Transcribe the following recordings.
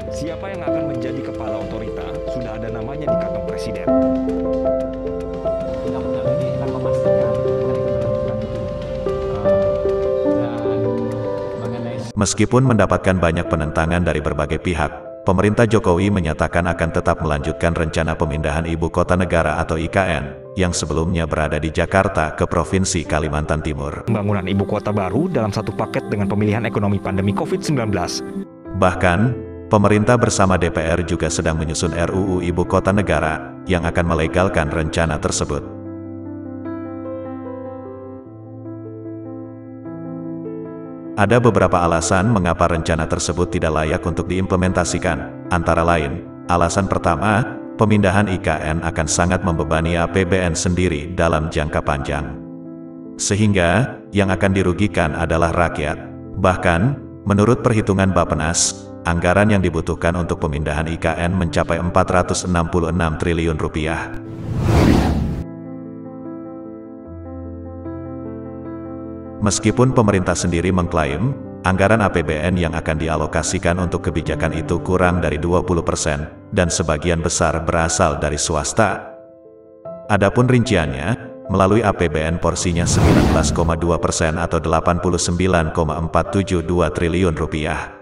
Siapa yang akan menjadi kepala otorita sudah ada namanya di kantong presiden. Undang-undang ini akan memastikan hari keberlanjutan itu. Dan mengenai Meskipun mendapatkan banyak penentangan dari berbagai pihak, pemerintah Jokowi menyatakan akan tetap melanjutkan rencana pemindahan Ibu Kota Negara atau IKN, yang sebelumnya berada di Jakarta ke Provinsi Kalimantan Timur. Pembangunan ibu kota baru dalam satu paket dengan pemulihan ekonomi pandemi COVID-19. Bahkan, pemerintah bersama DPR juga sedang menyusun RUU Ibu Kota Negara, yang akan melegalkan rencana tersebut. Ada beberapa alasan mengapa rencana tersebut tidak layak untuk diimplementasikan, antara lain, alasan pertama, pemindahan IKN akan sangat membebani APBN sendiri dalam jangka panjang. Sehingga, yang akan dirugikan adalah rakyat. Bahkan, menurut perhitungan Bappenas, anggaran yang dibutuhkan untuk pemindahan IKN mencapai 466 triliun rupiah. Meskipun pemerintah sendiri mengklaim, anggaran APBN yang akan dialokasikan untuk kebijakan itu kurang dari 20%, dan sebagian besar berasal dari swasta. Adapun rinciannya, melalui APBN porsinya 19,2% atau 89,472 triliun rupiah.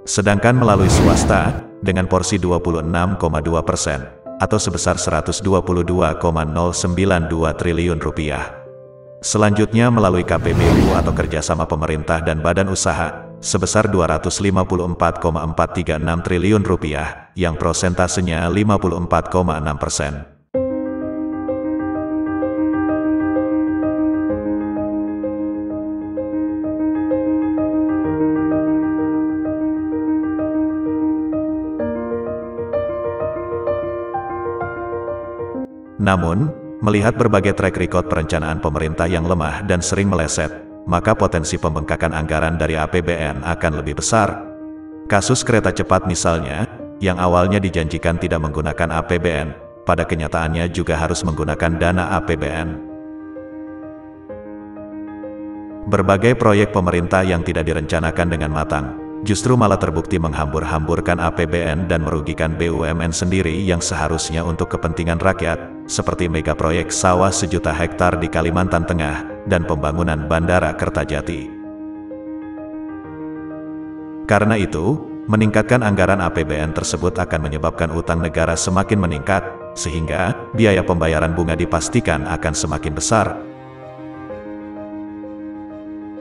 Sedangkan melalui swasta, dengan porsi 26,2%, atau sebesar 122,092 triliun rupiah. Selanjutnya melalui KPBU atau kerjasama pemerintah dan badan usaha, sebesar 254,436 triliun rupiah, yang prosentasenya 54,6%. Namun, melihat berbagai track record perencanaan pemerintah yang lemah dan sering meleset, maka potensi pembengkakan anggaran dari APBN akan lebih besar. Kasus kereta cepat misalnya, yang awalnya dijanjikan tidak menggunakan APBN, pada kenyataannya juga harus menggunakan dana APBN. Berbagai proyek pemerintah yang tidak direncanakan dengan matang, justru malah terbukti menghambur-hamburkan APBN dan merugikan BUMN sendiri yang seharusnya untuk kepentingan rakyat, seperti mega proyek sawah 1 juta hektar di Kalimantan Tengah, dan pembangunan Bandara Kertajati. Karena itu, meningkatkan anggaran APBN tersebut akan menyebabkan utang negara semakin meningkat, sehingga biaya pembayaran bunga dipastikan akan semakin besar.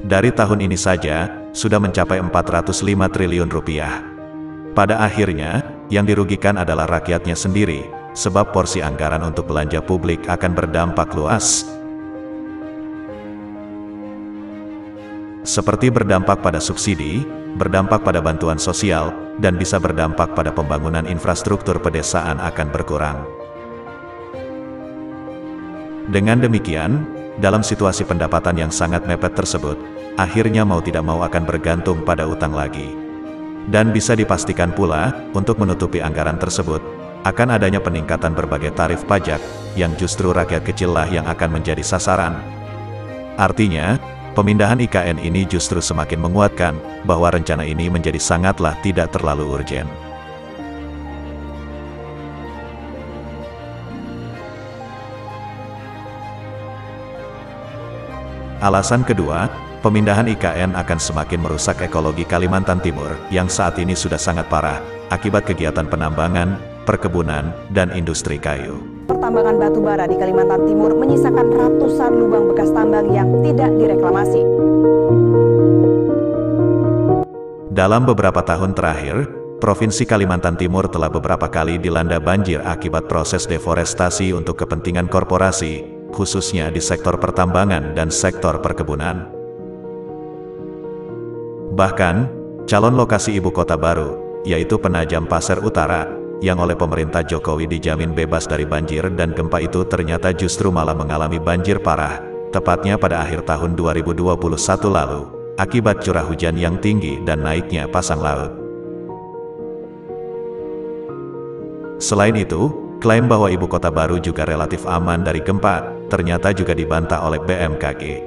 Dari tahun ini saja, sudah mencapai 405 triliun rupiah. Pada akhirnya, yang dirugikan adalah rakyatnya sendiri, sebab porsi anggaran untuk belanja publik akan berdampak luas. Seperti berdampak pada subsidi, berdampak pada bantuan sosial, dan bisa berdampak pada pembangunan infrastruktur pedesaan akan berkurang. Dengan demikian, dalam situasi pendapatan yang sangat mepet tersebut, akhirnya mau tidak mau akan bergantung pada utang lagi. Dan bisa dipastikan pula, untuk menutupi anggaran tersebut, akan adanya peningkatan berbagai tarif pajak, yang justru rakyat kecil lah yang akan menjadi sasaran. Artinya, pemindahan IKN ini justru semakin menguatkan, bahwa rencana ini menjadi sangatlah tidak terlalu urgen. Alasan kedua, pemindahan IKN akan semakin merusak ekologi Kalimantan Timur, yang saat ini sudah sangat parah, akibat kegiatan penambangan, perkebunan, dan industri kayu. Pertambangan batu bara di Kalimantan Timur menyisakan ratusan lubang bekas tambang yang tidak direklamasi. Dalam beberapa tahun terakhir, Provinsi Kalimantan Timur telah beberapa kali dilanda banjir akibat proses deforestasi untuk kepentingan korporasi, khususnya di sektor pertambangan dan sektor perkebunan. Bahkan, calon lokasi ibu kota baru, yaitu Penajam Pasir Utara, yang oleh pemerintah Jokowi dijamin bebas dari banjir dan gempa itu ternyata justru malah mengalami banjir parah, tepatnya pada akhir tahun 2021 lalu, akibat curah hujan yang tinggi dan naiknya pasang laut. Selain itu, klaim bahwa ibu kota baru juga relatif aman dari gempa, ternyata juga dibantah oleh BMKG.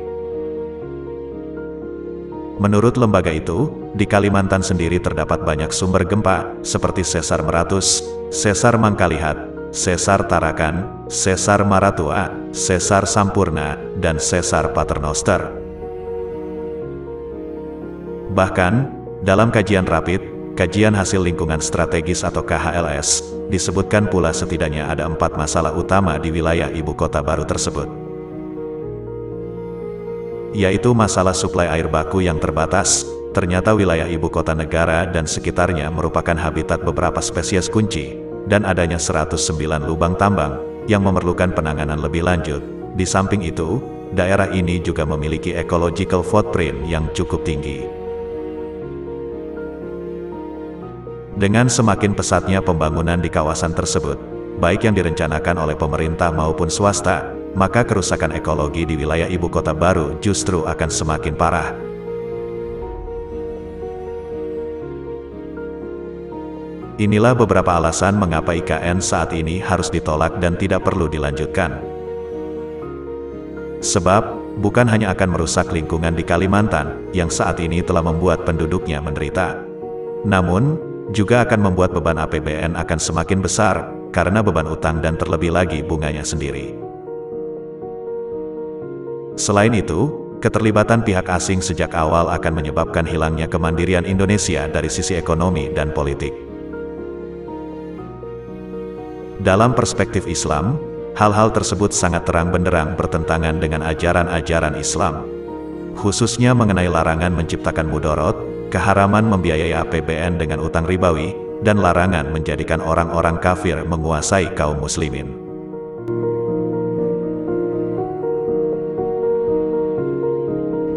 Menurut lembaga itu, di Kalimantan sendiri terdapat banyak sumber gempa, seperti Sesar Meratus, Sesar Mangkalihat, Sesar Tarakan, Sesar Maratua, Sesar Sampurna, dan Sesar Paternoster. Bahkan, dalam kajian rapid, kajian hasil lingkungan strategis atau KHLS, disebutkan pula setidaknya ada 4 masalah utama di wilayah ibu kota baru tersebut. Yaitu masalah suplai air baku yang terbatas. Ternyata wilayah ibu kota negara dan sekitarnya merupakan habitat beberapa spesies kunci, dan adanya 109 lubang tambang yang memerlukan penanganan lebih lanjut. Di samping itu, daerah ini juga memiliki ecological footprint yang cukup tinggi. Dengan semakin pesatnya pembangunan di kawasan tersebut, baik yang direncanakan oleh pemerintah maupun swasta, maka kerusakan ekologi di wilayah ibu kota baru justru akan semakin parah. Inilah beberapa alasan mengapa IKN saat ini harus ditolak dan tidak perlu dilanjutkan. Sebab, bukan hanya akan merusak lingkungan di Kalimantan, yang saat ini telah membuat penduduknya menderita. Namun, juga akan membuat beban APBN akan semakin besar, karena beban utang dan terlebih lagi bunganya sendiri. Selain itu, keterlibatan pihak asing sejak awal akan menyebabkan hilangnya kemandirian Indonesia dari sisi ekonomi dan politik. Dalam perspektif Islam, hal-hal tersebut sangat terang benderang bertentangan dengan ajaran-ajaran Islam, khususnya mengenai larangan menciptakan mudorot, keharaman membiayai APBN dengan utang ribawi, dan larangan menjadikan orang-orang kafir menguasai kaum muslimin.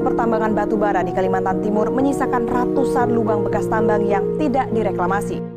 Pertambangan batu bara di Kalimantan Timur menyisakan ratusan lubang bekas tambang yang tidak direklamasi.